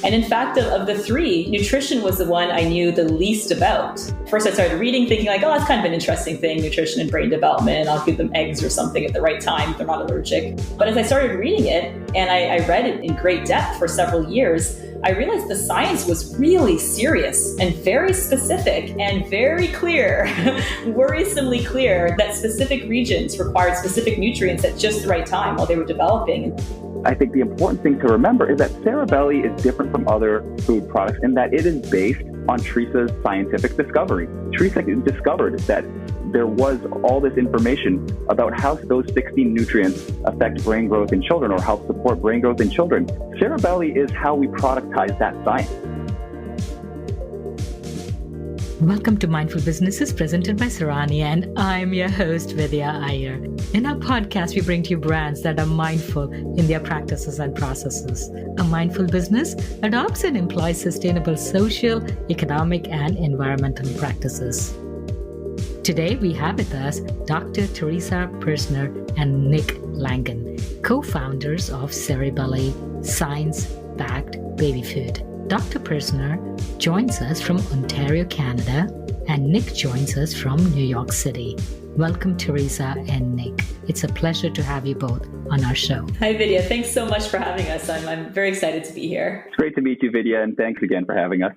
And in fact, of the three, nutrition was the one I knew the least about. First, I started reading, thinking like, oh, that's kind of an interesting thing, nutrition and brain development. I'll give them eggs or something at the right time if they're not allergic. But as I started reading it, and I read it in great depth for several years, I realized the science was really serious and very specific and very clear, worrisomely clear, that specific regions required specific nutrients at just the right time while they were developing. I think the important thing to remember is that Cerebelly is different from other food products in that it is based on Teresa's scientific discovery. Teresa discovered that there was all this information about how those 16 nutrients affect brain growth in children or help support brain growth in children. Cerebelly is how we productize that science. Welcome to Mindful Businesses, presented by Sarania, and I'm your host, Vidya Iyer. In our podcast, we bring to you brands that are mindful in their practices and processes. A mindful business adopts and employs sustainable social, economic, and environmental practices. Today, we have with us Dr. Teresa Purzner and Nick Langan, co-founders of Cerebelly, science-backed baby food. Dr. Purzner joins us from Ontario, Canada, and Nick joins us from New York City. Welcome, Teresa and Nick. It's a pleasure to have you both on our show. Hi, Vidya. Thanks so much for having us. I'm very excited to be here. It's great to meet you, Vidya, and thanks again for having us.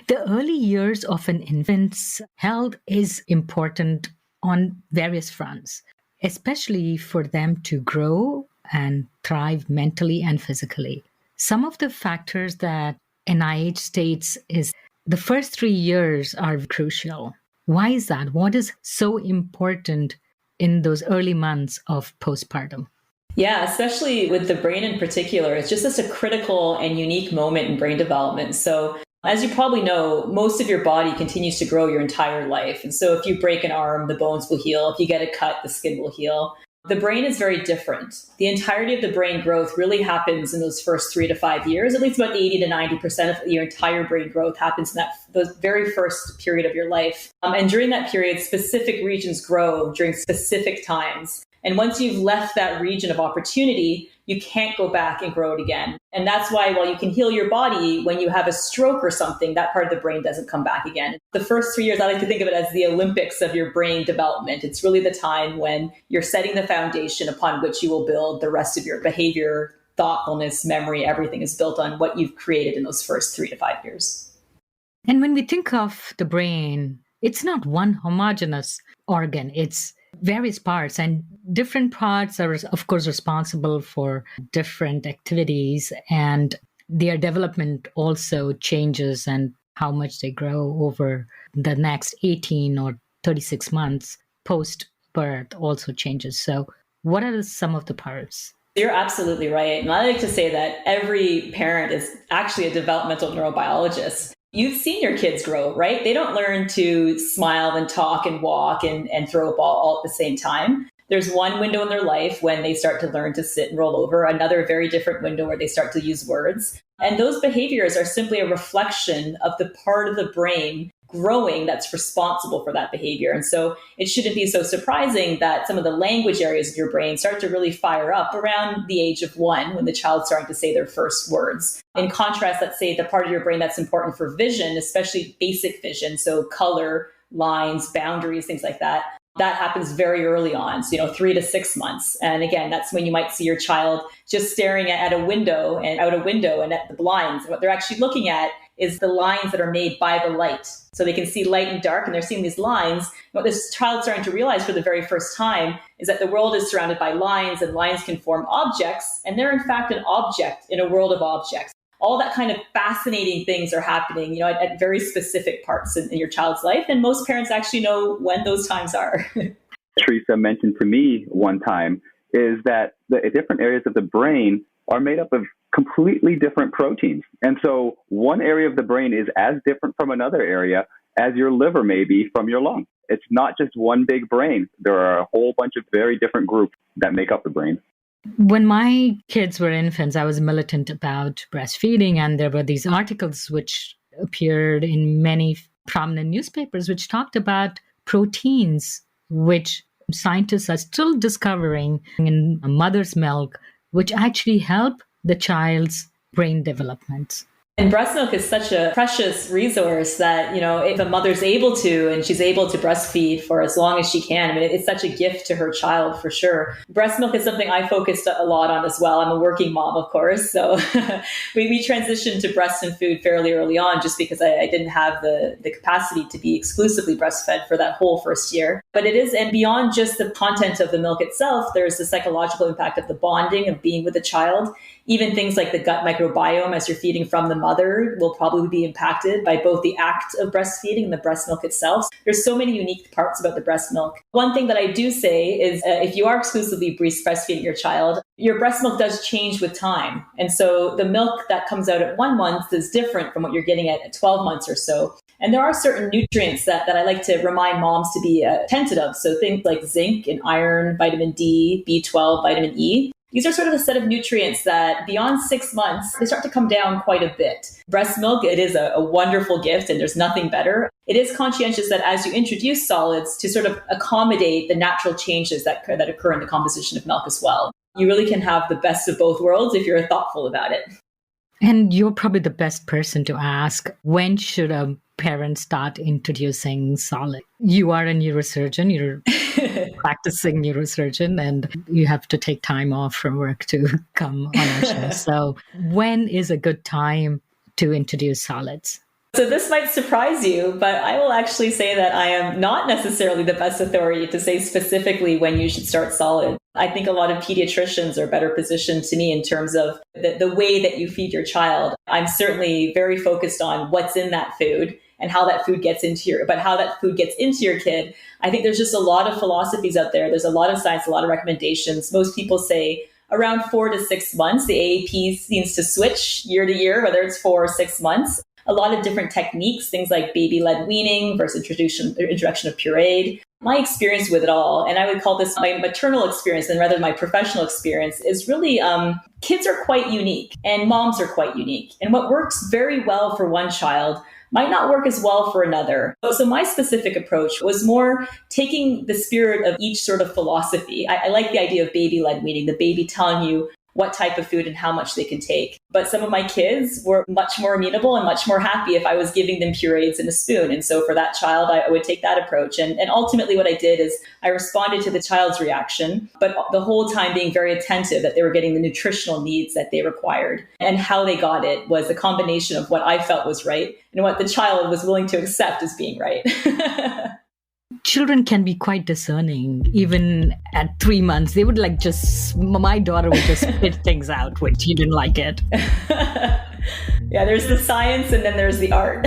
The early years of an infant's health is important on various fronts, especially for them to grow and thrive mentally and physically. Some of the factors that NIH states is the first 3 years are crucial. Why is that? What is so important in those early months of postpartum? Yeah, especially with the brain in particular, it's just such a critical and unique moment in brain development. So as you probably know, most of your body continues to grow your entire life. And so if you break an arm, the bones will heal. If you get a cut, the skin will heal. The brain is very different. The entirety of the brain growth really happens in those first 3 to 5 years. At least about 80 to 90% of your entire brain growth happens in those very first period of your life. And during that period, specific regions grow during specific times. And once you've left that region of opportunity, you can't go back and grow it again. And that's why while you can heal your body, when you have a stroke or something, that part of the brain doesn't come back again. The first 3 years, I like to think of it as the Olympics of your brain development. It's really the time when you're setting the foundation upon which you will build the rest of your behavior, thoughtfulness, memory, everything is built on what you've created in those first 3 to 5 years. And when we think of the brain, it's not one homogeneous organ. It's various parts, and different parts are, of course, responsible for different activities, and their development also changes, and how much they grow over the next 18 or 36 months post-birth also changes. So what are some of the parts? You're absolutely right. And I like to say that every parent is actually a developmental neurobiologist. You've seen your kids grow, right? They don't learn to smile and talk and walk and throw a ball all at the same time. There's one window in their life when they start to learn to sit and roll over, another very different window where they start to use words. And those behaviors are simply a reflection of the part of the brain growing that's responsible for that behavior. And so it shouldn't be so surprising that some of the language areas of your brain start to really fire up around the age of 1 when the child's starting to say their first words. In contrast, let's say the part of your brain that's important for vision, especially basic vision, so color, lines, boundaries, things like that, that happens very early on, so 3 to 6 months. And again, that's when you might see your child just staring at a window and out a window and at the blinds. And what they're actually looking at is the lines that are made by the light. So they can see light and dark, and they're seeing these lines. And what this child's starting to realize for the very first time is that the world is surrounded by lines, and lines can form objects. And they're in fact an object in a world of objects. All that kind of fascinating things are happening, at very specific parts in your child's life. And most parents actually know when those times are. Teresa mentioned to me one time is that the different areas of the brain are made up of completely different proteins. And so one area of the brain is as different from another area as your liver may be from your lung. It's not just one big brain. There are a whole bunch of very different groups that make up the brain. When my kids were infants, I was militant about breastfeeding, and there were these articles which appeared in many prominent newspapers which talked about proteins which scientists are still discovering in a mother's milk, which actually help the child's brain development. And breast milk is such a precious resource that, if a mother's able to, and she's able to breastfeed for as long as she can, I mean, it's such a gift to her child for sure. Breast milk is something I focused a lot on as well. I'm a working mom, of course. So we transitioned to breast and food fairly early on just because I didn't have the capacity to be exclusively breastfed for that whole first year. But it is, and beyond just the content of the milk itself, there's the psychological impact of the bonding of being with a child. Even things like the gut microbiome as you're feeding from the mother will probably be impacted by both the act of breastfeeding and the breast milk itself. There's so many unique parts about the breast milk. One thing that I do say is if you are exclusively breastfeeding your child, your breast milk does change with time. And so the milk that comes out at 1 month is different from what you're getting at 12 months or so. And there are certain nutrients that I like to remind moms to be attentive of. So things like zinc and iron, vitamin D, B12, vitamin E. These are sort of a set of nutrients that beyond 6 months, they start to come down quite a bit. Breast milk, it is a wonderful gift and there's nothing better. It is conscientious that as you introduce solids to sort of accommodate the natural changes that occur in the composition of milk as well. You really can have the best of both worlds if you're thoughtful about it. And you're probably the best person to ask, when should a parent start introducing solid? You are a neurosurgeon, you're practicing neurosurgeon, and you have to take time off from work to come on our show. So when is a good time to introduce solids? So this might surprise you, but I will actually say that I am not necessarily the best authority to say specifically when you should start solid. I think a lot of pediatricians are better positioned to me in terms of the way that you feed your child. I'm certainly very focused on what's in that food and how that food gets into your kid. I think there's just a lot of philosophies out there. There's a lot of science, a lot of recommendations. Most people say around 4 to 6 months. The AAP seems to switch year to year, whether it's 4 or 6 months. A lot of different techniques, things like baby-led weaning versus introduction of pureed. My experience with it all, and I would call this my maternal experience and rather my professional experience, is really kids are quite unique and moms are quite unique. And what works very well for one child might not work as well for another. So my specific approach was more taking the spirit of each sort of philosophy. I like the idea of baby-led weaning, the baby telling you what type of food and how much they can take. But some of my kids were much more amenable and much more happy if I was giving them purees in a spoon. And so for that child, I would take that approach. And ultimately what I did is I responded to the child's reaction, but the whole time being very attentive that they were getting the nutritional needs that they required. And how they got it was a combination of what I felt was right and what the child was willing to accept as being right. Children can be quite discerning. Even at 3 months, they would my daughter would just spit things out when she didn't like it. Yeah, there's the science and then there's the art.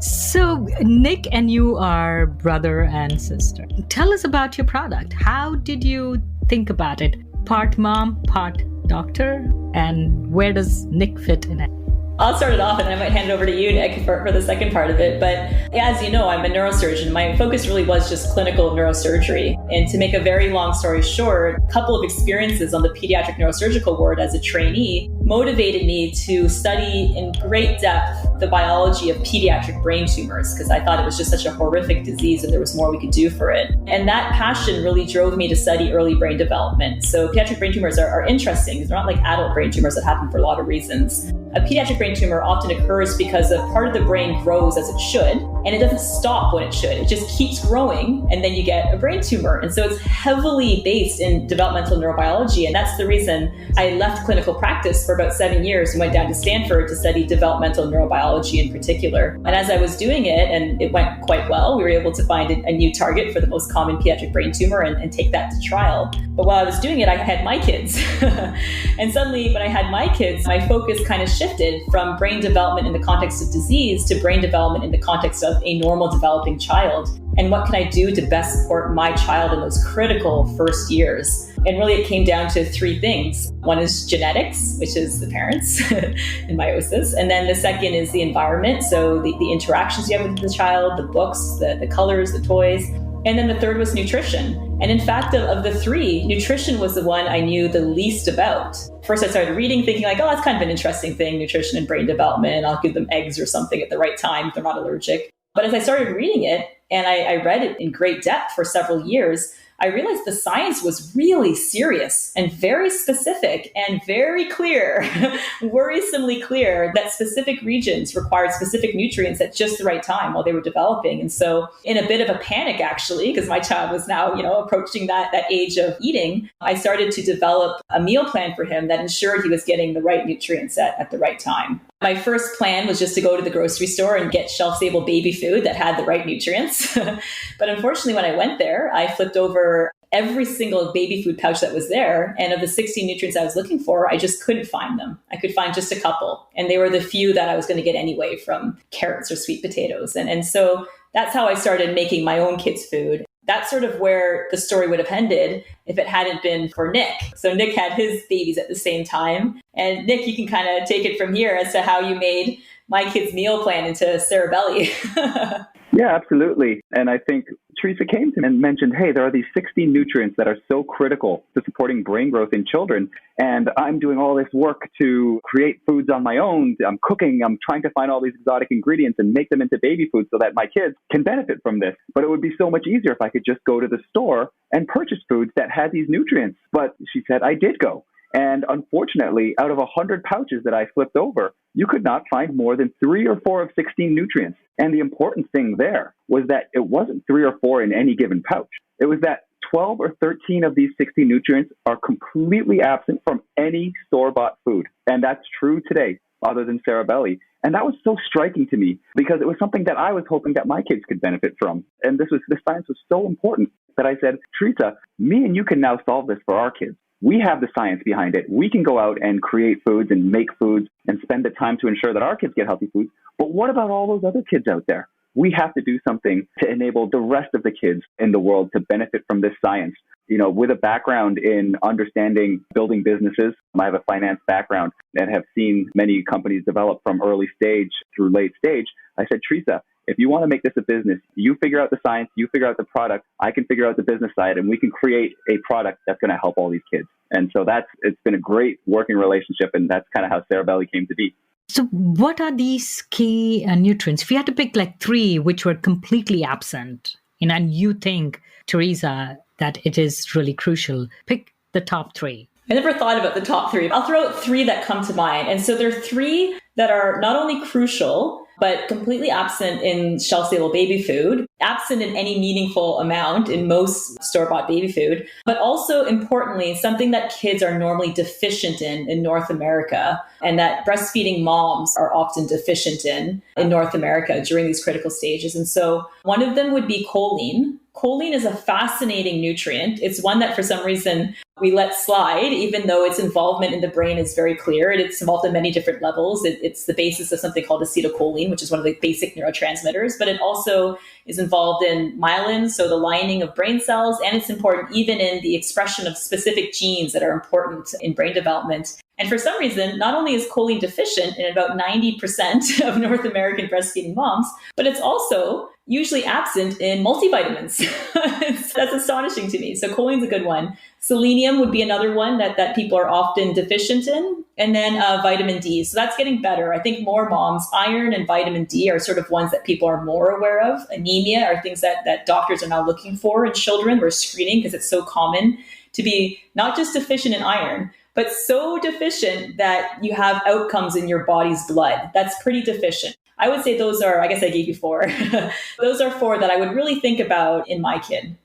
So Nick and you are brother and sister. Tell us about your product. How did you think about it? Part mom, part doctor? And where does Nick fit in it? I'll start it off and I might hand it over to you, Nick, for the second part of it. But as you know, I'm a neurosurgeon. My focus really was just clinical neurosurgery. And to make a very long story short, a couple of experiences on the pediatric neurosurgical ward as a trainee motivated me to study in great depth the biology of pediatric brain tumors, because I thought it was just such a horrific disease and there was more we could do for it. And that passion really drove me to study early brain development. So pediatric brain tumors are interesting. They're not like adult brain tumors that happen for a lot of reasons. A pediatric brain tumor often occurs because a part of the brain grows as it should, and it doesn't stop when it should. It just keeps growing, and then you get a brain tumor. And so it's heavily based in developmental neurobiology, and that's the reason I left clinical practice for about 7 years and went down to Stanford to study developmental neurobiology in particular. And as I was doing it, and it went quite well, we were able to find a new target for the most common pediatric brain tumor and take that to trial. But while I was doing it, I had my kids. And suddenly, when I had my kids, my focus kind of shifted from brain development in the context of disease to brain development in the context of a normal developing child. And what can I do to best support my child in those critical first years? And really it came down to 3 things. One is genetics, which is the parents in meiosis. And then the second is the environment. So the interactions you have with the child, the books, the colors, the toys. And then the third was nutrition. And in fact, of the 3, nutrition was the one I knew the least about. First, I started reading, thinking like, oh, that's kind of an interesting thing, nutrition and brain development. I'll give them eggs or something at the right time if they're not allergic. But as I started reading it, and I read it in great depth for several years, I realized the science was really serious and very specific and very clear, worrisomely clear, that specific regions required specific nutrients at just the right time while they were developing. And so in a bit of a panic, actually, because my child was now, approaching that age of eating, I started to develop a meal plan for him that ensured he was getting the right nutrients at the right time. My first plan was just to go to the grocery store and get shelf-stable baby food that had the right nutrients. But unfortunately, when I went there, I flipped over every single baby food pouch that was there. And of the 60 nutrients I was looking for, I just couldn't find them. I could find just a couple. And they were the few that I was going to get anyway from carrots or sweet potatoes. And so that's how I started making my own kids' food. That's sort of where the story would have ended if it hadn't been for Nick. So Nick had his babies at the same time. And Nick, you can kind of take it from here as to how you made my kids' meal plan into Cerebelly. Yeah, absolutely. And I think Teresa came to me and mentioned, hey, there are these 60 nutrients that are so critical to supporting brain growth in children. And I'm doing all this work to create foods on my own. I'm cooking. I'm trying to find all these exotic ingredients and make them into baby food so that my kids can benefit from this. But it would be so much easier if I could just go to the store and purchase foods that had these nutrients. But she said, I did go. And unfortunately, out of 100 pouches that I flipped over, you could not find more than 3 or 4 of 16 nutrients. And the important thing there was that it wasn't 3 or 4 in any given pouch. It was that 12 or 13 of these 60 nutrients are completely absent from any store-bought food. And that's true today, other than Cerebelly. And that was so striking to me because it was something that I was hoping that my kids could benefit from. And the science was so important that I said, Teresa, me and you can now solve this for our kids. We have the science behind it. We can go out and create foods and make foods and spend the time to ensure that our kids get healthy foods. But what about all those other kids out there? We have to do something to enable the rest of the kids in the world to benefit from this science. With a background in understanding building businesses, I have a finance background and have seen many companies develop from early stage through late stage. I said, Teresa, if you want to make this a business, you figure out the science, you figure out the product, I can figure out the business side, and we can create a product that's going to help all these kids. And so it's been a great working relationship, and that's kind of how Cerebelly came to be. So what are these key nutrients? If you had to pick like 3 which were completely absent, and you think, Teresa, that it is really crucial, pick the top 3. I never thought about the top 3. I'll throw out 3 that come to mind. And so there are 3 that are not only crucial, but completely absent in shelf-stable baby food, absent in any meaningful amount in most store-bought baby food, but also importantly, something that kids are normally deficient in North America, and that breastfeeding moms are often deficient in North America during these critical stages. And so one of them would be choline. Choline is a fascinating nutrient. It's one that for some reason we let slide, even though its involvement in the brain is very clear. It's involved in many different levels. It's the basis of something called acetylcholine, which is one of the basic neurotransmitters, but it also is involved in myelin, so the lining of brain cells, and it's important even in the expression of specific genes that are important in brain development. And for some reason, not only is choline deficient in about 90% of North American breastfeeding moms, but it's also usually absent in multivitamins. That's astonishing to me. So choline's a good one. Selenium would be another one that people are often deficient in. And then vitamin D. So that's getting better. I think more moms, iron and vitamin D are sort of ones that people are more aware of. Anemia are things that doctors are now looking for in children. We're screening because it's so common to be not just deficient in iron, but so deficient that you have outcomes in your body's blood. That's pretty deficient. I would say those are, I guess I gave you 4. Those are 4 that I would really think about in my kid.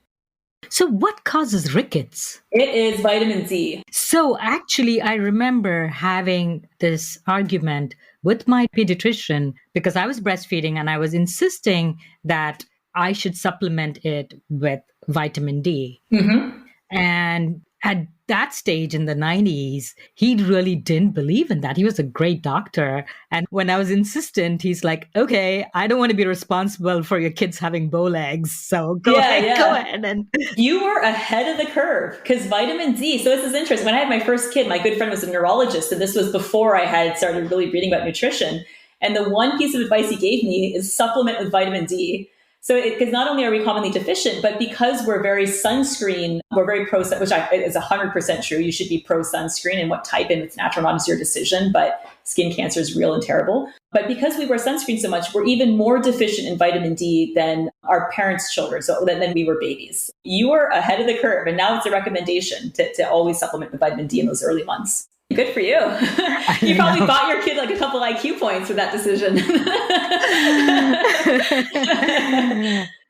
So what causes rickets? It is vitamin D. So actually, I remember having this argument with my pediatrician because I was breastfeeding and I was insisting that I should supplement it with vitamin D. Mm-hmm. And at that stage in the 90s, he really didn't believe in that. He was a great doctor. And when I was insistent, he's like, okay, I don't want to be responsible for your kids having bow legs. So go ahead. And you were ahead of the curve because vitamin D. So this is interesting. When I had my first kid, my good friend was a neurologist. And this was before I had started really reading about nutrition. And the one piece of advice he gave me is supplement with vitamin D. So because not only are we commonly deficient, but because we're very we're very pro, which is 100% true. You should be pro sunscreen, and what type, and it's natural, not is your decision, but skin cancer is real and terrible. But because we wear sunscreen so much, we're even more deficient in vitamin D than our parents' children, so than we were babies. You are ahead of the curve, and now it's a recommendation to always supplement with vitamin D in those early months. Good for you. You probably bought your kid like a couple IQ points with that decision.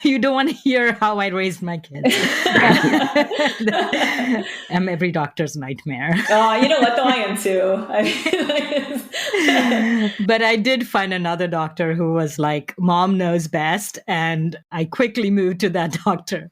You don't want to hear how I raised my kids. I'm every doctor's nightmare. Oh, you know what? Though I am too. But I did find another doctor who was like, Mom knows best. And I quickly moved to that doctor.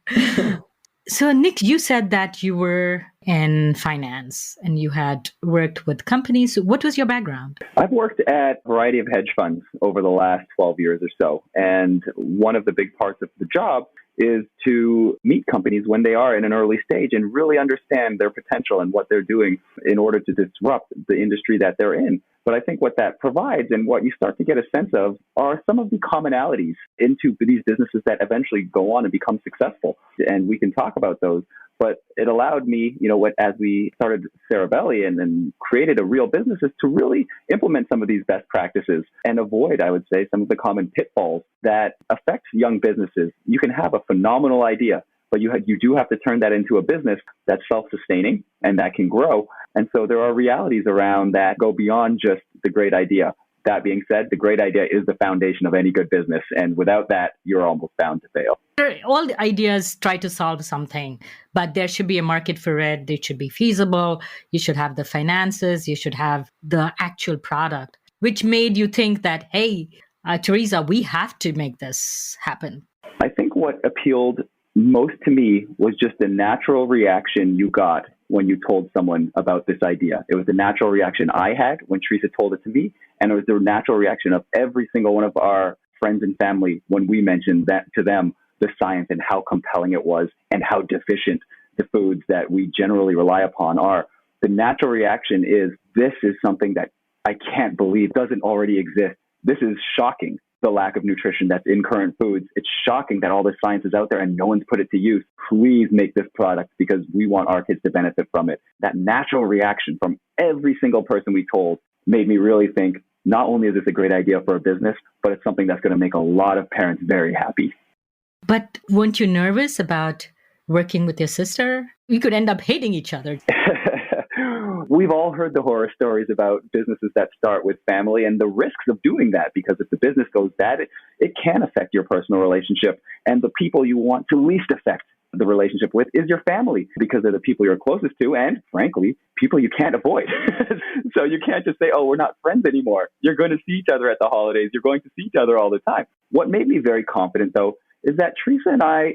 So, Nick, you said that you were in finance and you had worked with companies. What was your background? I've worked at a variety of hedge funds over the last 12 years or so. And one of the big parts of the job is to meet companies when they are in an early stage and really understand their potential and what they're doing in order to disrupt the industry that they're in. But I think what that provides and what you start to get a sense of are some of the commonalities into these businesses that eventually go on and become successful. And we can talk about those. But it allowed me, as we started Cerebelly and then created a real business, is to really implement some of these best practices and avoid, I would say, some of the common pitfalls that affect young businesses. You can have a phenomenal idea, but you do have to turn that into a business that's self-sustaining and that can grow. And so there are realities around that go beyond just the great idea. That being said, the great idea is the foundation of any good business. And without that, you're almost bound to fail. All the ideas try to solve something, but there should be a market for it. They should be feasible. You should have the finances. You should have the actual product, which made you think that, hey, Teresa, we have to make this happen. I think what appealed most to me was just the natural reaction you got when you told someone about this idea. It was the natural reaction I had when Teresa told it to me, and it was the natural reaction of every single one of our friends and family when we mentioned that to them, the science and how compelling it was and how deficient the foods that we generally rely upon are. The natural reaction is, this is something that I can't believe doesn't already exist. This is shocking, the lack of nutrition that's in current foods. It's shocking that all this science is out there and no one's put it to use. Please make this product because we want our kids to benefit from it. That natural reaction from every single person we told made me really think, not only is this a great idea for a business, but it's something that's going to make a lot of parents very happy. But weren't you nervous about working with your sister? You could end up hating each other. We've all heard the horror stories about businesses that start with family and the risks of doing that, because if the business goes bad, it can affect your personal relationship. And the people you want to least affect the relationship with is your family, because they're the people you're closest to and, frankly, people you can't avoid. So you can't just say, oh, we're not friends anymore. You're going to see each other at the holidays. You're going to see each other all the time. What made me very confident, though, is that Teresa and I,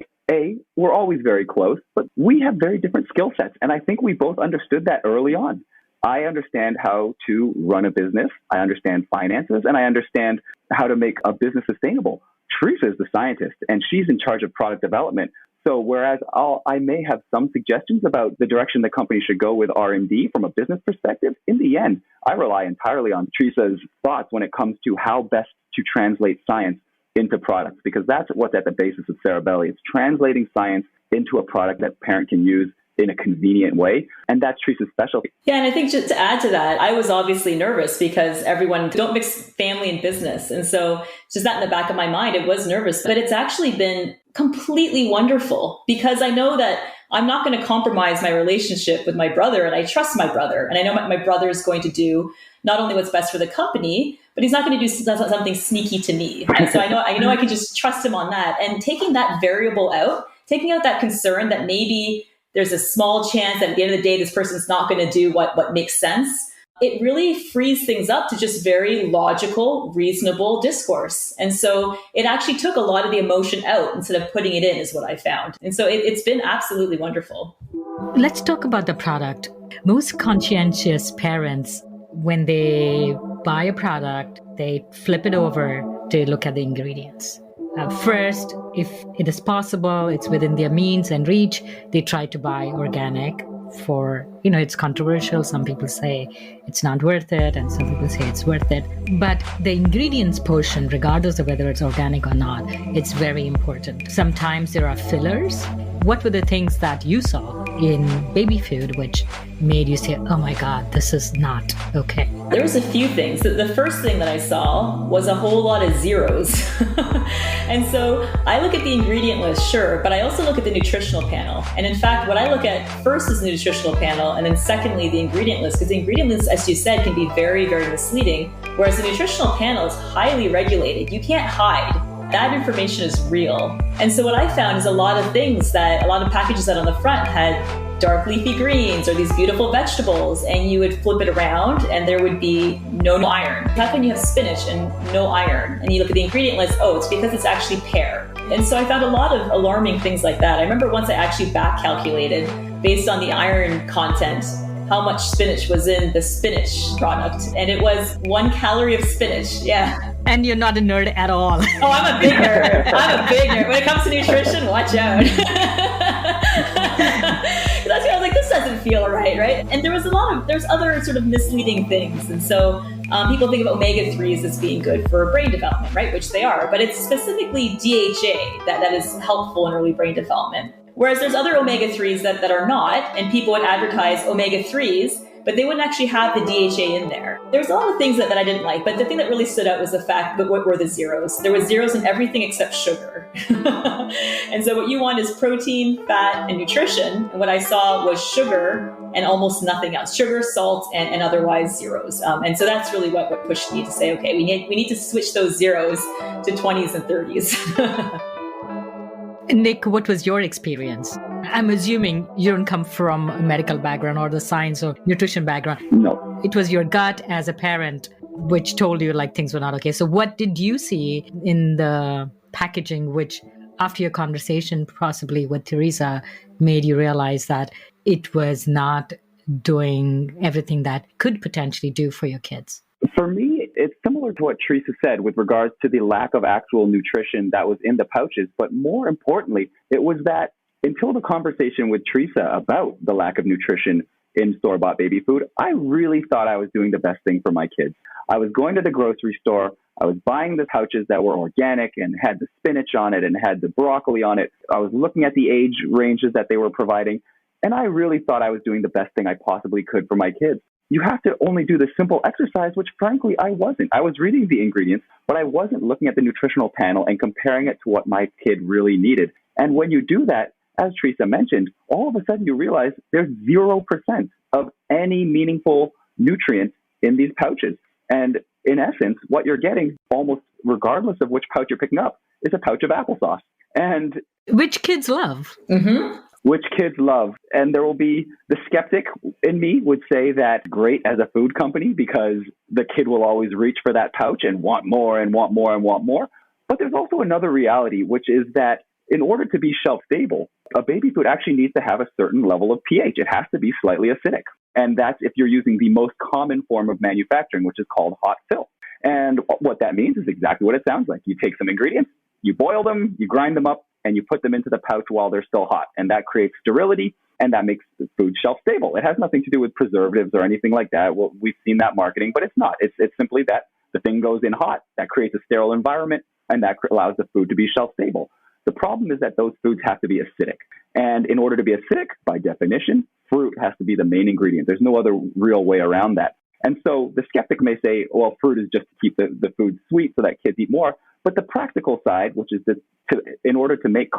we're always very close, but we have very different skill sets. And I think we both understood that early on. I understand how to run a business. I understand finances, and I understand how to make a business sustainable. Teresa is the scientist, and she's in charge of product development. So whereas I may have some suggestions about the direction the company should go with R&D from a business perspective, in the end, I rely entirely on Teresa's thoughts when it comes to how best to translate science into products, because that's what's at the basis of Cerebelly. It's translating science into a product that a parent can use in a convenient way. And that's Teresa's specialty. Yeah, and I think just to add to that, I was obviously nervous because everyone don't mix family and business. And so just that in the back of my mind, it was nervous, but it's actually been completely wonderful because I know that I'm not going to compromise my relationship with my brother, and I trust my brother. And I know my brother is going to do not only what's best for the company, but he's not going to do something sneaky to me. And so I know I can just trust him on that. And taking that variable out, taking out that concern that maybe there's a small chance that at the end of the day, this person's not going to do what makes sense. It really frees things up to just very logical, reasonable discourse. And so it actually took a lot of the emotion out instead of putting it in, is what I found. And so it's been absolutely wonderful. Let's talk about the product. Most conscientious parents, when they buy a product, they flip it over to look at the ingredients. First, if it is possible, it's within their means and reach, they try to buy organic. for, it's controversial. Some people say it's not worth it, and some people say it's worth it. But the ingredients portion, regardless of whether it's organic or not, it's very important. Sometimes there are fillers. What were the things that you saw in baby food which made you say, oh my God, this is not okay? There was a few things. The first thing that I saw was a whole lot of zeros. And so I look at the ingredient list, sure, but I also look at the nutritional panel. And in fact, what I look at first is the nutritional panel, and then secondly, the ingredient list, because the ingredient list, as you said, can be very, very misleading, whereas the nutritional panel is highly regulated. You can't hide. That information is real. And so what I found is a lot of packages that on the front had dark leafy greens or these beautiful vegetables, and you would flip it around and there would be no iron. How can you have spinach and no iron? And you look at the ingredient list, oh, it's because it's actually pear. And so I found a lot of alarming things like that. I remember once I actually back calculated based on the iron content how much spinach was in the spinach product. And it was 1 calorie of spinach. Yeah. And you're not a nerd at all. Oh, I'm a big nerd. When it comes to nutrition, watch out. That's why I was like, this doesn't feel right? And there's other sort of misleading things. And so people think of omega-3s as being good for brain development, right? Which they are, but it's specifically DHA that is helpful in early brain development. Whereas there's other omega-3s that are not, and people would advertise omega-3s, but they wouldn't actually have the DHA in there. There's a lot of things that I didn't like, but the thing that really stood out was the fact that what were the zeros? There were zeros in everything except sugar. And so what you want is protein, fat, and nutrition. And what I saw was sugar and almost nothing else. Sugar, salt, and otherwise zeros. And so that's really what pushed me to say, okay, we need to switch those zeros to 20s and 30s. Nick, what was your experience? I'm assuming you don't come from a medical background or the science or nutrition background. No. It was your gut as a parent which told you like things were not okay. So what did you see in the packaging which, after your conversation possibly with Teresa, made you realize that it was not doing everything that could potentially do for your kids? For me, it's similar to what Teresa said with regards to the lack of actual nutrition that was in the pouches. But more importantly, it was that until the conversation with Teresa about the lack of nutrition in store-bought baby food, I really thought I was doing the best thing for my kids. I was going to the grocery store. I was buying the pouches that were organic and had the spinach on it and had the broccoli on it. I was looking at the age ranges that they were providing. And I really thought I was doing the best thing I possibly could for my kids. You have to only do the simple exercise, which frankly, I wasn't. I was reading the ingredients, but I wasn't looking at the nutritional panel and comparing it to what my kid really needed. And when you do that, as Teresa mentioned, all of a sudden you realize there's 0% of any meaningful nutrient in these pouches. And in essence, what you're getting, almost regardless of which pouch you're picking up, is a pouch of applesauce. And which kids love. Mm-hmm. Which kids love. And there will be the skeptic in me would say that great as a food company because the kid will always reach for that pouch and want more and want more and want more. But there's also another reality, which is that in order to be shelf stable, a baby food actually needs to have a certain level of pH. It has to be slightly acidic. And that's if you're using the most common form of manufacturing, which is called hot fill. And what that means is exactly what it sounds like. You take some ingredients, you boil them, you grind them up, and you put them into the pouch while they're still hot. And that creates sterility, and that makes the food shelf stable. It has nothing to do with preservatives or anything like that. Well, we've seen that marketing, but it's not. It's simply that the thing goes in hot. That creates a sterile environment, and that allows the food to be shelf stable. The problem is that those foods have to be acidic. And in order to be acidic, by definition, fruit has to be the main ingredient. There's no other real way around that. And so the skeptic may say, well, fruit is just to keep the food sweet so that kids eat more. But the practical side, which is in order to make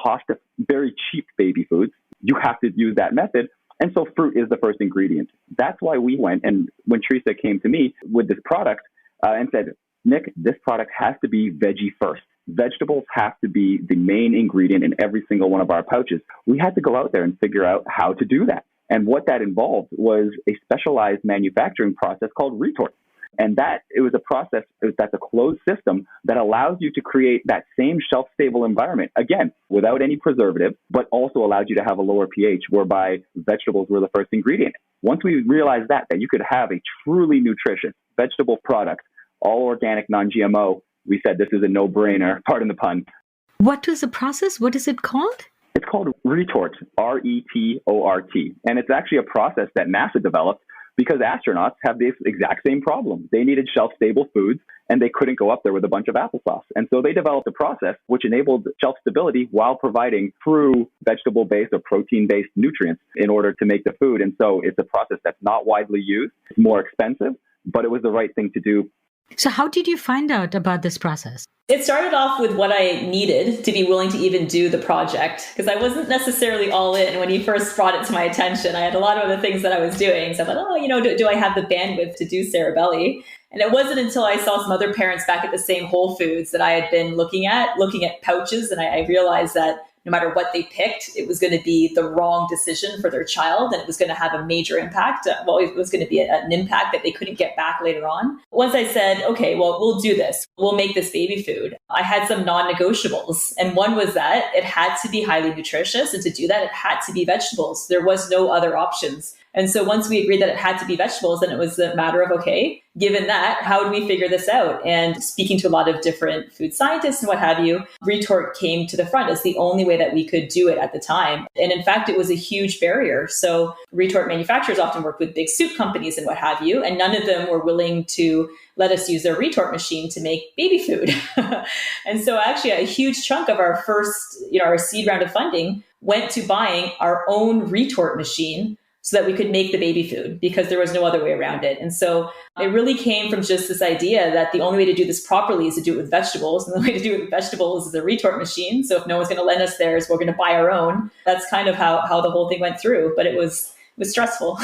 very cheap baby foods, you have to use that method. And so fruit is the first ingredient. That's why we went, and when Teresa came to me with this product and said, Nick, this product has to be veggie first. Vegetables have to be the main ingredient in every single one of our pouches. We had to go out there and figure out how to do that. And what that involved was a specialized manufacturing process called retort. And it was a process that's a closed system that allows you to create that same shelf-stable environment, again, without any preservative, but also allows you to have a lower pH, whereby vegetables were the first ingredient. Once we realized that you could have a truly nutritious vegetable product, all organic, non-GMO, we said this is a no-brainer, pardon the pun. What was the process? What is it called? It's called retort, R-E-T-O-R-T. And it's actually a process that NASA developed because astronauts have this exact same problem. They needed shelf-stable foods, and they couldn't go up there with a bunch of applesauce. And so they developed a process which enabled shelf stability while providing true vegetable-based or protein-based nutrients in order to make the food. And so it's a process that's not widely used. It's more expensive, but it was the right thing to do. So how did you find out about this process? It started off with what I needed to be willing to even do the project, because I wasn't necessarily all in when he first brought it to my attention. I had a lot of other things that I was doing. So I thought, do I have the bandwidth to do Cerebelly? And it wasn't until I saw some other parents back at the same Whole Foods that I had been looking at pouches. And I realized that no matter what they picked, it was going to be the wrong decision for their child, and it was going to have a major impact. Well, it was going to be an impact that they couldn't get back later on. Once I said, okay, well, we'll do this. We'll make this baby food. I had some non-negotiables. And one was that it had to be highly nutritious. And to do that, it had to be vegetables. There was no other options. And so once we agreed that it had to be vegetables, then it was a matter of, okay, given that, how do we figure this out? And speaking to a lot of different food scientists and what have you, retort came to the front as the only way that we could do it at the time. And in fact, it was a huge barrier. So retort manufacturers often work with big soup companies and what have you, and none of them were willing to let us use their retort machine to make baby food. And so actually a huge chunk of our first, our seed round of funding went to buying our own retort machine so that we could make the baby food, because there was no other way around it. And so it really came from just this idea that the only way to do this properly is to do it with vegetables. And the way to do it with vegetables is a retort machine. So if no one's going to lend us theirs, we're going to buy our own. That's kind of how the whole thing went through. But it was stressful.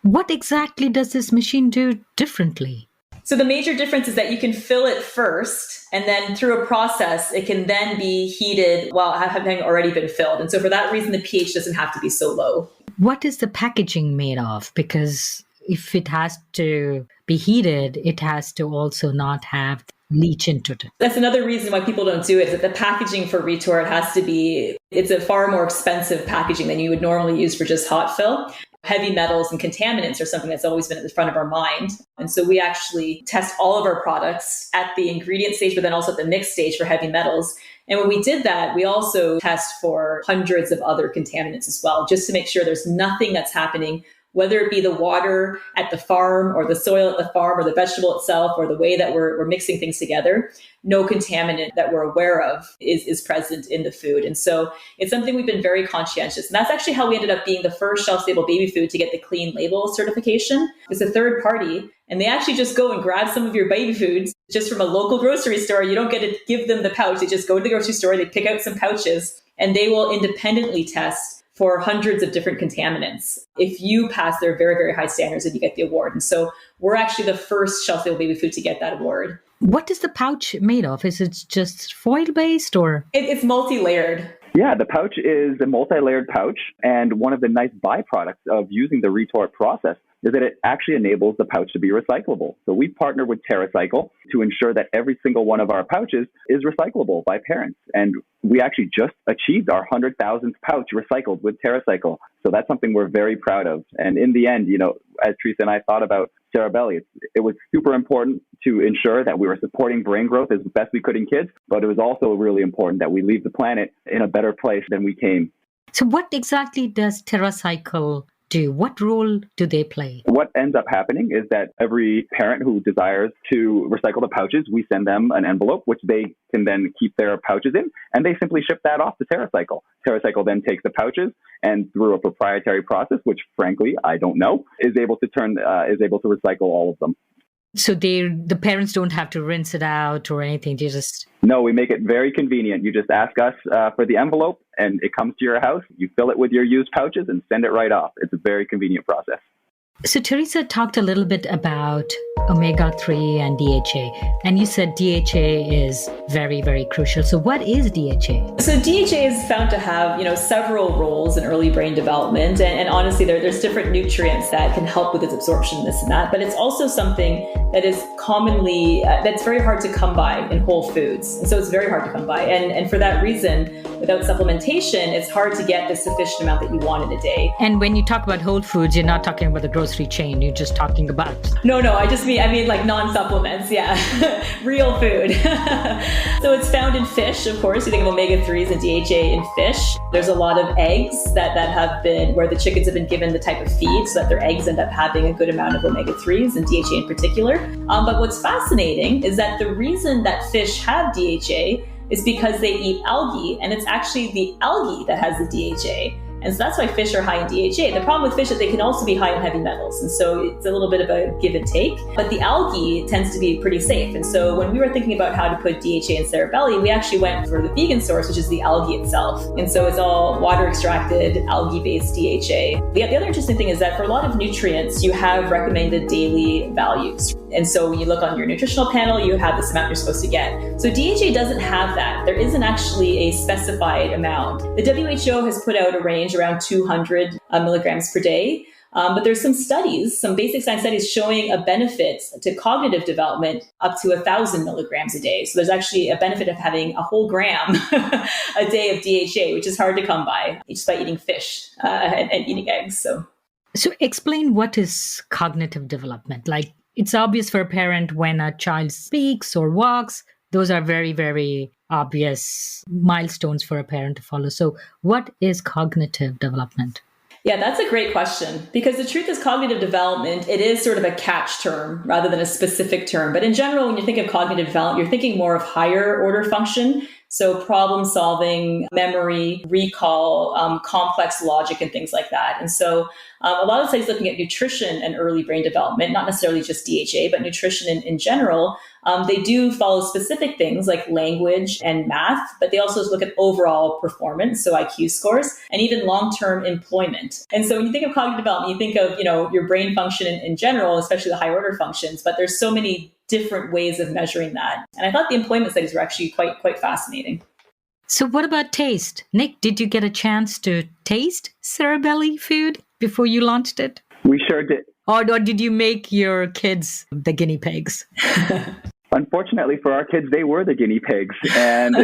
What exactly does this machine do differently? So the major difference is that you can fill it first, and then through a process, it can then be heated while having already been filled. And so for that reason, the pH doesn't have to be so low. What is the packaging made of? Because if it has to be heated, it has to also not have leach into it. That's another reason why people don't do it, is that the packaging for retort it's a far more expensive packaging than you would normally use for just hot fill. Heavy metals and contaminants are something that's always been at the front of our mind. And so we actually test all of our products at the ingredient stage, but then also at the mix stage for heavy metals. And when we did that, we also test for hundreds of other contaminants as well, just to make sure there's nothing that's happening, whether it be the water at the farm or the soil at the farm or the vegetable itself or the way that we're mixing things together. No contaminant that we're aware of is present in the food. And so it's something we've been very conscientious. And that's actually how we ended up being the first shelf-stable baby food to get the clean label certification. It's a third party, and they actually just go and grab some of your baby foods just from a local grocery store. You don't get to give them the pouch. They just go to the grocery store, they pick out some pouches, and they will independently test for hundreds of different contaminants. If you pass their very, very high standards, then you get the award. And so we're actually the first shelf-stable baby food to get that award. What is the pouch made of? Is it just foil-based or? It's multi-layered. Yeah, the pouch is a multi-layered pouch. And one of the nice byproducts of using the retort process is that it actually enables the pouch to be recyclable. So we partnered with TerraCycle to ensure that every single one of our pouches is recyclable by parents. And we actually just achieved our 100,000th pouch recycled with TerraCycle. So that's something we're very proud of. And in the end, as Teresa and I thought about Cerebelly, it was super important to ensure that we were supporting brain growth as best we could in kids, but it was also really important that we leave the planet in a better place than we came. So what exactly does TerraCycle do? What role do they play? What ends up happening is that every parent who desires to recycle the pouches, we send them an envelope, which they can then keep their pouches in, and they simply ship that off to TerraCycle. TerraCycle then takes the pouches and through a proprietary process, which frankly, I don't know, is able to recycle all of them. So the parents don't have to rinse it out or anything. They just... No, we make it very convenient. You just ask us for the envelope and it comes to your house. You fill it with your used pouches and send it right off. It's a very convenient process. So Teresa talked a little bit about omega-3 and DHA, and you said DHA is very, very crucial. So what is DHA? So DHA is found to have, several roles in early brain development. And honestly, there's different nutrients that can help with its absorption, this and that. But it's also something that is commonly, that's very hard to come by in whole foods. And so it's very hard to come by. And for that reason, without supplementation, it's hard to get the sufficient amount that you want in a day. And when you talk about whole foods, you're not talking about the grocery chain. You're just talking about... No, I mean like non-supplements. Yeah. Real food. So it's found in fish, of course. You think of omega-3s and DHA in fish. There's a lot of eggs that have been, where the chickens have been given the type of feed so that their eggs end up having a good amount of omega-3s and DHA in particular. But what's fascinating is that the reason that fish have DHA is because they eat algae, and it's actually the algae that has the DHA. And so that's why fish are high in DHA. The problem with fish is that they can also be high in heavy metals. And so it's a little bit of a give and take. But the algae tends to be pretty safe. And so when we were thinking about how to put DHA in Cerebelly, we actually went for the vegan source, which is the algae itself. And so it's all water extracted, algae-based DHA. The other interesting thing is that for a lot of nutrients, you have recommended daily values. And so when you look on your nutritional panel, you have this amount you're supposed to get. So DHA doesn't have that. There isn't actually a specified amount. The WHO has put out a range around 200 milligrams per day. But there's some studies, some basic science studies showing a benefit to cognitive development up to 1,000 milligrams a day. So there's actually a benefit of having a whole gram a day of DHA, which is hard to come by just by eating fish and eating eggs. So explain, what is cognitive development? Like, it's obvious for a parent when a child speaks or walks. Those are very, very obvious milestones for a parent to follow. So what is cognitive development? Yeah, that's a great question, because the truth is cognitive development, it is sort of a catch term rather than a specific term. But in general, when you think of cognitive development, you're thinking more of higher order function. So problem solving, memory, recall, complex logic, and things like that. And so a lot of studies looking at nutrition and early brain development, not necessarily just DHA, but nutrition in general, they do follow specific things like language and math, but they also look at overall performance, so IQ scores, and even long-term employment. And so when you think of cognitive development, you think of, your brain function in general, especially the higher order functions, but there's so many different ways of measuring that. And I thought the employment studies were actually quite fascinating. So what about taste? Nick, did you get a chance to taste Cerebelly food before you launched it? We sure did. Or did you make your kids the guinea pigs? Unfortunately for our kids, they were the guinea pigs. And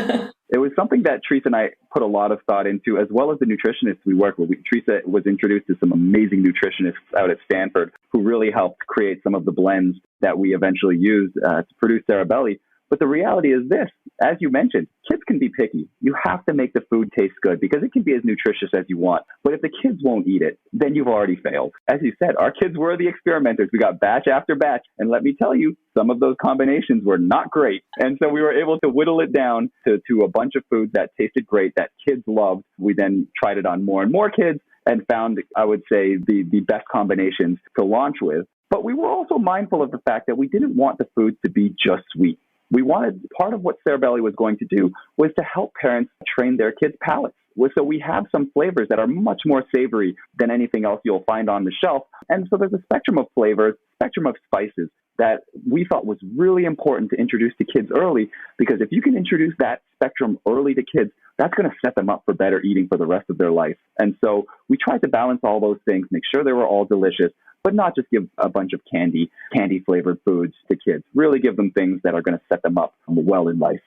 it was something that Teresa and I put a lot of thought into, as well as the nutritionists we work with. Teresa was introduced to some amazing nutritionists out at Stanford who really helped create some of the blends that we eventually used to produce Cerebelly. But the reality is this, as you mentioned, kids can be picky. You have to make the food taste good because it can be as nutritious as you want. But if the kids won't eat it, then you've already failed. As you said, our kids were the experimenters. We got batch after batch. And let me tell you, some of those combinations were not great. And so we were able to whittle it down to a bunch of foods that tasted great, that kids loved. We then tried it on more and more kids and found, I would say, the best combinations to launch with. But we were also mindful of the fact that we didn't want the food to be just sweet. We wanted, part of what Cerebelly was going to do was to help parents train their kids' palates. So we have some flavors that are much more savory than anything else you'll find on the shelf. And so there's a spectrum of flavors, spectrum of spices that we thought was really important to introduce to kids early, because if you can introduce that spectrum early to kids, that's going to set them up for better eating for the rest of their life. And so we tried to balance all those things, make sure they were all delicious, but not just give a bunch of candy-flavored foods to kids. Really give them things that are going to set them up well in life.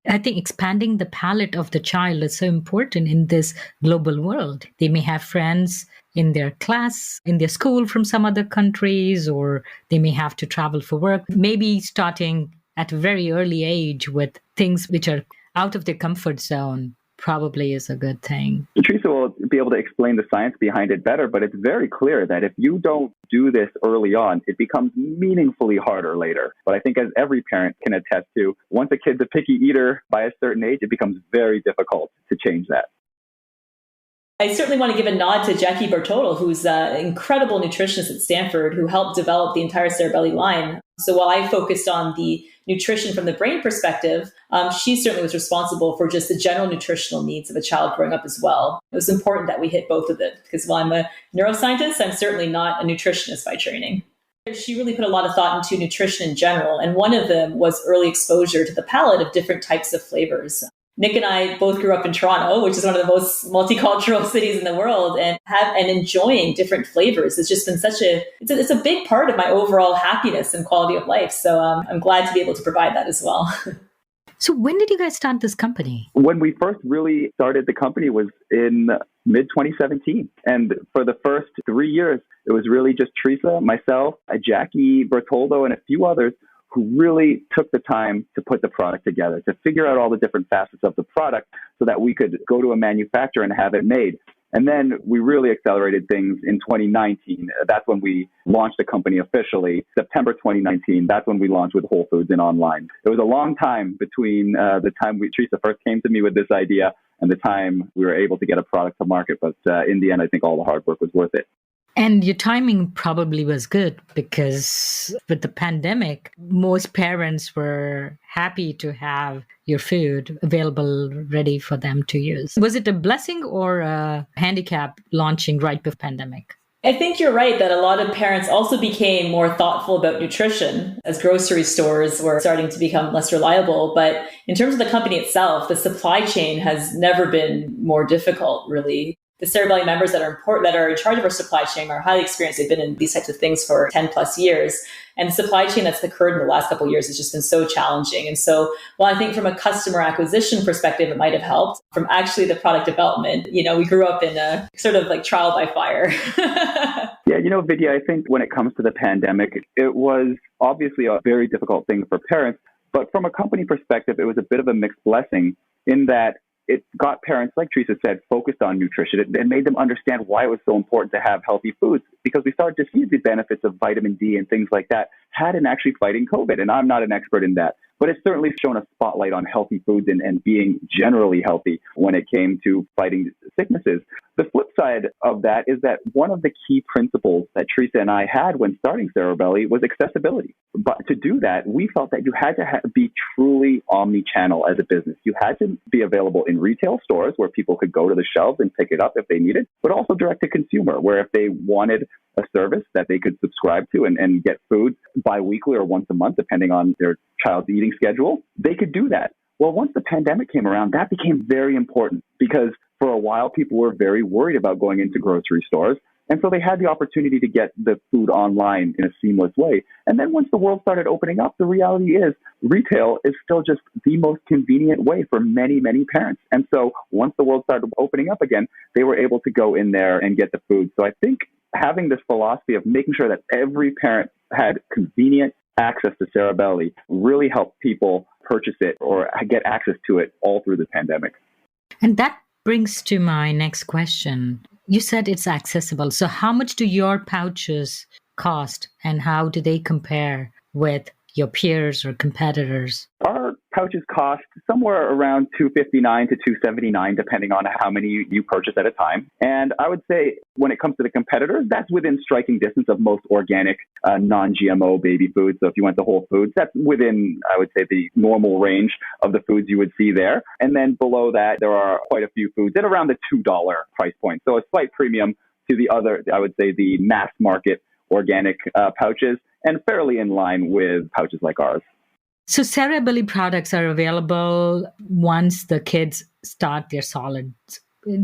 I think expanding the palate of the child is so important in this global world. They may have friends in their class, in their school from some other countries, or they may have to travel for work. Maybe starting at a very early age with things which are out of their comfort zone probably is a good thing. Teresa will be able to explain the science behind it better, but it's very clear that if you don't do this early on, it becomes meaningfully harder later. But I think, as every parent can attest to, once a kid's a picky eater by a certain age, it becomes very difficult to change that. I certainly want to give a nod to Jackie Bartolo, who's an incredible nutritionist at Stanford who helped develop the entire Cerebelly line. So while I focused on the nutrition from the brain perspective, she certainly was responsible for just the general nutritional needs of a child growing up as well. It was important that we hit both of it, because while I'm a neuroscientist, I'm certainly not a nutritionist by training. She really put a lot of thought into nutrition in general, and one of them was early exposure to the palate of different types of flavors. Nick and I both grew up in Toronto, which is one of the most multicultural cities in the world, and enjoying different flavors. It's just been it's a big part of my overall happiness and quality of life. So I'm glad to be able to provide that as well. So when did you guys start this company? When we first really started the company was in mid-2017. And for the first 3 years, it was really just Teresa, myself, Jackie Bertoldo, and a few others who really took the time to put the product together, to figure out all the different facets of the product so that we could go to a manufacturer and have it made. And then we really accelerated things in 2019. That's when we launched the company officially. September 2019, that's when we launched with Whole Foods and online. It was a long time between the time Teresa first came to me with this idea and the time we were able to get a product to market. But in the end, I think all the hard work was worth it. And your timing probably was good because with the pandemic, most parents were happy to have your food available, ready for them to use. Was it a blessing or a handicap launching right before pandemic? I think you're right that a lot of parents also became more thoughtful about nutrition as grocery stores were starting to become less reliable. But in terms of the company itself, the supply chain has never been more difficult, really. The Cerebelly members that are in charge of our supply chain are highly experienced. They've been in these types of things for 10 plus years. And the supply chain that's occurred in the last couple of years has just been so challenging. And so while I think from a customer acquisition perspective, it might have helped, from actually the product development, we grew up in a sort of like trial by fire. Yeah, Vidya, I think when it comes to the pandemic, it was obviously a very difficult thing for parents. But from a company perspective, it was a bit of a mixed blessing in that it got parents, like Teresa said, focused on nutrition. It made them understand why it was so important to have healthy foods, because we started to see the benefits of vitamin D and things like that had in actually fighting COVID. And I'm not an expert in that, but it's certainly shown a spotlight on healthy foods and being generally healthy when it came to fighting sicknesses. The flip side of that is that one of the key principles that Teresa and I had when starting Cerebelly was accessibility. But to do that, we felt that you had to be truly omni-channel as a business. You had to be available in retail stores where people could go to the shelves and pick it up if they needed, but also direct to consumer, where if they wanted a service that they could subscribe to and get food bi-weekly or once a month, depending on their child's eating schedule, they could do that. Well, once the pandemic came around, that became very important because for a while, people were very worried about going into grocery stores. And so they had the opportunity to get the food online in a seamless way. And then once the world started opening up, the reality is retail is still just the most convenient way for many, many parents. And so once the world started opening up again, they were able to go in there and get the food. So I think having this philosophy of making sure that every parent had convenient access to Cerebelly really helped people purchase it or get access to it all through the pandemic. And that brings to my next question. You said it's accessible. So how much do your pouches cost and how do they compare with your peers or competitors? Our pouches cost somewhere around $259 to $279, depending on how many you purchase at a time. And I would say when it comes to the competitors, that's within striking distance of most organic, non-GMO baby foods. So if you went to Whole Foods, that's within, I would say, the normal range of the foods you would see there. And then below that, there are quite a few foods at around the $2 price point. So a slight premium to the other, I would say, the mass market organic pouches, and fairly in line with pouches like ours. So Cerebelly products are available once the kids start their solids,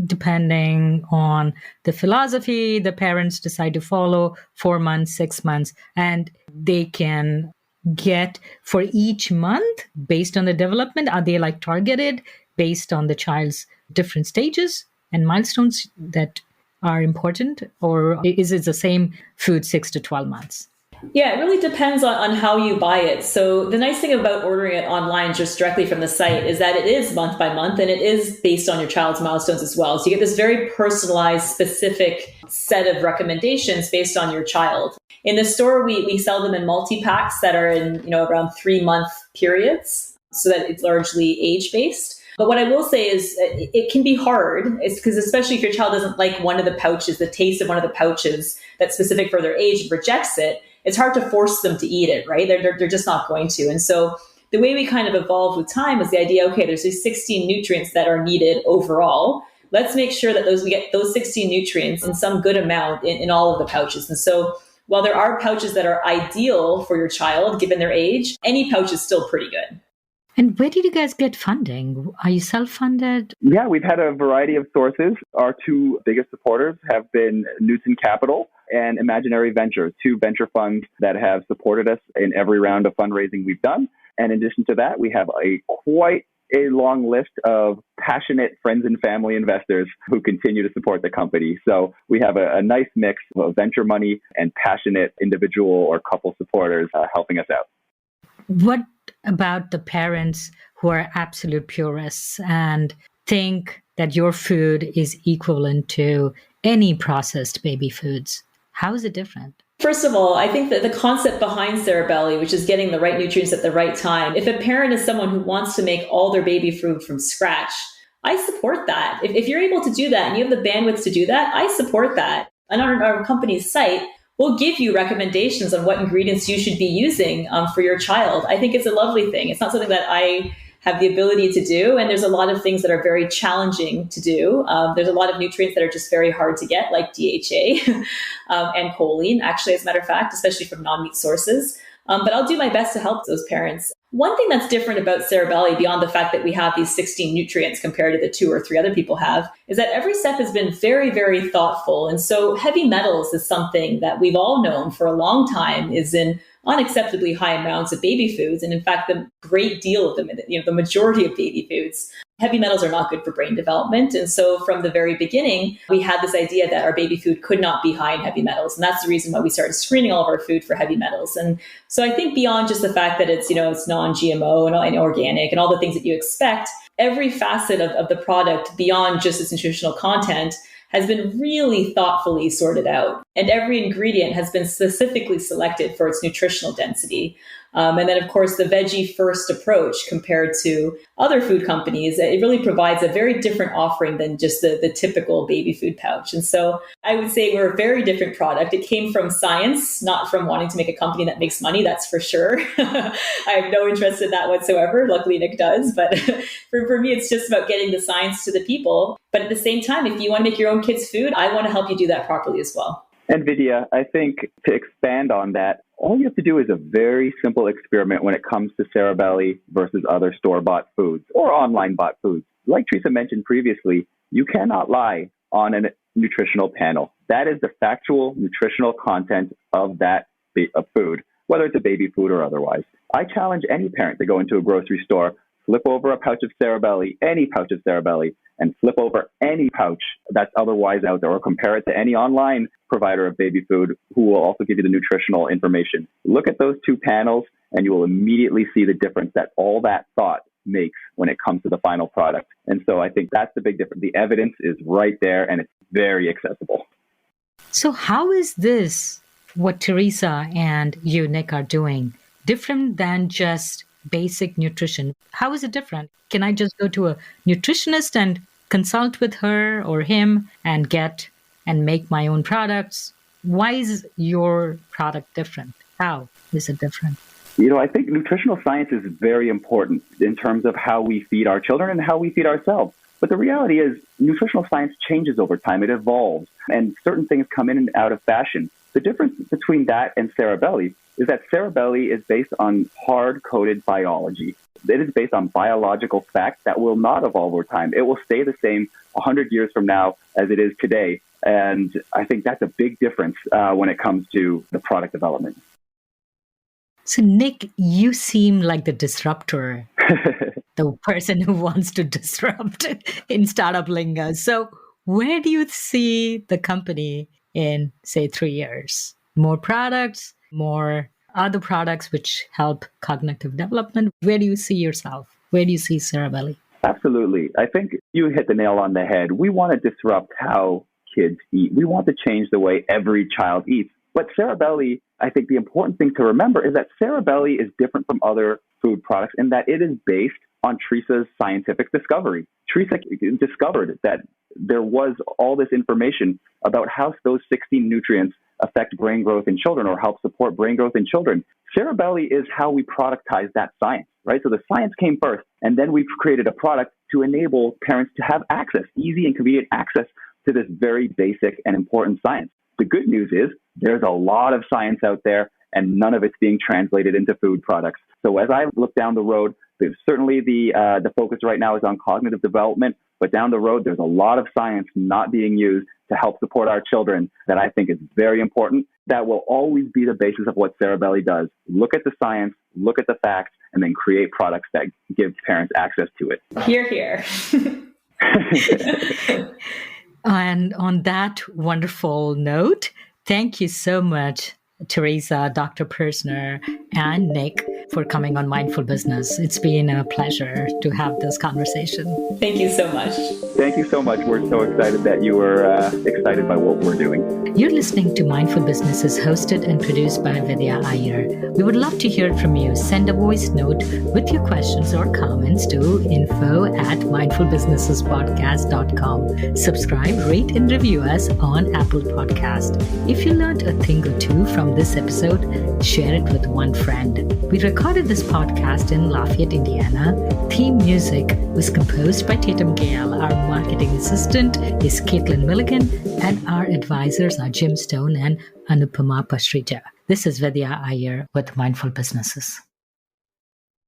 depending on the philosophy the parents decide to follow, 4 months, 6 months, and they can get for each month based on the development. Are they like targeted based on the child's different stages and milestones that are important, or is it the same food 6 to 12 months? Yeah, it really depends on how you buy it. So the nice thing about ordering it online just directly from the site is that it is month by month and it is based on your child's milestones as well. So you get this very personalized, specific set of recommendations based on your child. In the store, we sell them in multi-packs that are in around 3-month periods so that it's largely age-based. But what I will say is it can be hard. It's because especially if your child doesn't like one of the pouches, the taste of one of the pouches that's specific for their age and rejects it, it's hard to force them to eat it, right? They're just not going to. And so the way we kind of evolved with time was the idea, okay, there's these 16 nutrients that are needed overall. Let's make sure that we get those 16 nutrients in some good amount in all of the pouches. And so while there are pouches that are ideal for your child, given their age, any pouch is still pretty good. And where did you guys get funding? Are you self-funded? Yeah, we've had a variety of sources. Our two biggest supporters have been Newton Capital and Imaginary Venture, two venture funds that have supported us in every round of fundraising we've done. And in addition to that, we have quite a long list of passionate friends and family investors who continue to support the company. So we have a nice mix of venture money and passionate individual or couple supporters helping us out. What about the parents who are absolute purists and think that your food is equivalent to any processed baby foods? How is it different? First of all, I think that the concept behind Cerebelly, which is getting the right nutrients at the right time, if a parent is someone who wants to make all their baby food from scratch, I support that. If you're able to do that and you have the bandwidth to do that, I support that. And on our company's site, we'll give you recommendations on what ingredients you should be using for your child. I think it's a lovely thing. It's not something that I have the ability to do. And there's a lot of things that are very challenging to do. There's a lot of nutrients that are just very hard to get, like DHA and choline, actually, as a matter of fact, especially from non-meat sources. But I'll do my best to help those parents. One thing that's different about Cerebelly, beyond the fact that we have these 16 nutrients compared to the 2 or 3 other people have, is that every step has been very, very thoughtful. And so heavy metals is something that we've all known for a long time is in unacceptably high amounts of baby foods. And in fact, the great deal of them, the majority of baby foods, heavy metals are not good for brain development. And so from the very beginning, we had this idea that our baby food could not be high in heavy metals. And that's the reason why we started screening all of our food for heavy metals. And so I think beyond just the fact that it's non-GMO and organic and all the things that you expect, every facet of the product beyond just its nutritional content has been really thoughtfully sorted out. And every ingredient has been specifically selected for its nutritional density. And then, of course, the veggie first approach compared to other food companies, it really provides a very different offering than just the typical baby food pouch. And so I would say we're a very different product. It came from science, not from wanting to make a company that makes money, that's for sure. I have no interest in that whatsoever. Luckily, Nick does. But for me, it's just about getting the science to the people. But at the same time, if you want to make your own kids' food, I want to help you do that properly as well. And Vidya, I think to expand on that, all you have to do is a very simple experiment when it comes to Cerebelly versus other store-bought foods or online-bought foods. Like Teresa mentioned previously, you cannot lie on a nutritional panel. That is the factual nutritional content of that food, whether it's a baby food or otherwise. I challenge any parent to go into a grocery store, flip over a pouch of Cerebelly, any pouch of Cerebelly, and flip over any pouch that's otherwise out there, or compare it to any online provider of baby food who will also give you the nutritional information. Look at those two panels and you will immediately see the difference that all that thought makes when it comes to the final product. And so I think that's the big difference. The evidence is right there and it's very accessible. So how is this, what Teresa and you, Nick, are doing, different than just basic nutrition? How is it different? Can I just go to a nutritionist and consult with her or him and make my own products? Why is your product different? How is it different? I think nutritional science is very important in terms of how we feed our children and how we feed ourselves. But the reality is nutritional science changes over time. It evolves and certain things come in and out of fashion. The difference between that and Cerebelly is that Cerebelly is based on hard-coded biology. It is based on biological facts that will not evolve over time. It will stay the same 100 years from now as it is today. And I think that's a big difference when it comes to the product development. So, Nick, you seem like the disruptor, the person who wants to disrupt in startup lingo. So where do you see the company in, say, 3 years? More products, more other products which help cognitive development? Where do you see yourself? Where do you see Cerebelly? Absolutely. I think you hit the nail on the head. We want to disrupt how kids eat. We want to change the way every child eats. But Cerebelly, I think the important thing to remember is that Cerebelly is different from other food products in that it is based on Teresa's scientific discovery. Teresa discovered that there was all this information about how those 16 nutrients affect brain growth in children or help support brain growth in children. Cerebelly is how we productize that science, right? So the science came first, and then we've created a product to enable parents to have access, easy and convenient access to this very basic and important science. The good news is there's a lot of science out there, and none of it's being translated into food products. So as I look down the road, there's certainly the focus right now is on cognitive development, but down the road, there's a lot of science not being used to help support our children that I think is very important. That will always be the basis of what Cerebelly does. Look at the science, look at the facts, and then create products that give parents access to it. Hear, hear. And on that wonderful note, thank you so much, Teresa, Dr. Purzner, and Nick, for coming on Mindful Business. It's been a pleasure to have this conversation. Thank you so much. Thank you so much. We're so excited that you were excited by what we're doing. You're listening to Mindful Businesses, hosted and produced by Vidya Iyer. We would love to hear from you. Send a voice note with your questions or comments to info@mindfulbusinessespodcast.com. Subscribe, rate, and review us on Apple Podcast. If you learned a thing or two from this episode, share it with one friend. We recorded this podcast in Lafayette, Indiana. Theme music was composed by Tatum Gale. Our marketing assistant is Caitlin Milligan, and our advisors are Jim Stone and Anupama Pashrija. This is Vidya Iyer with Mindful Businesses.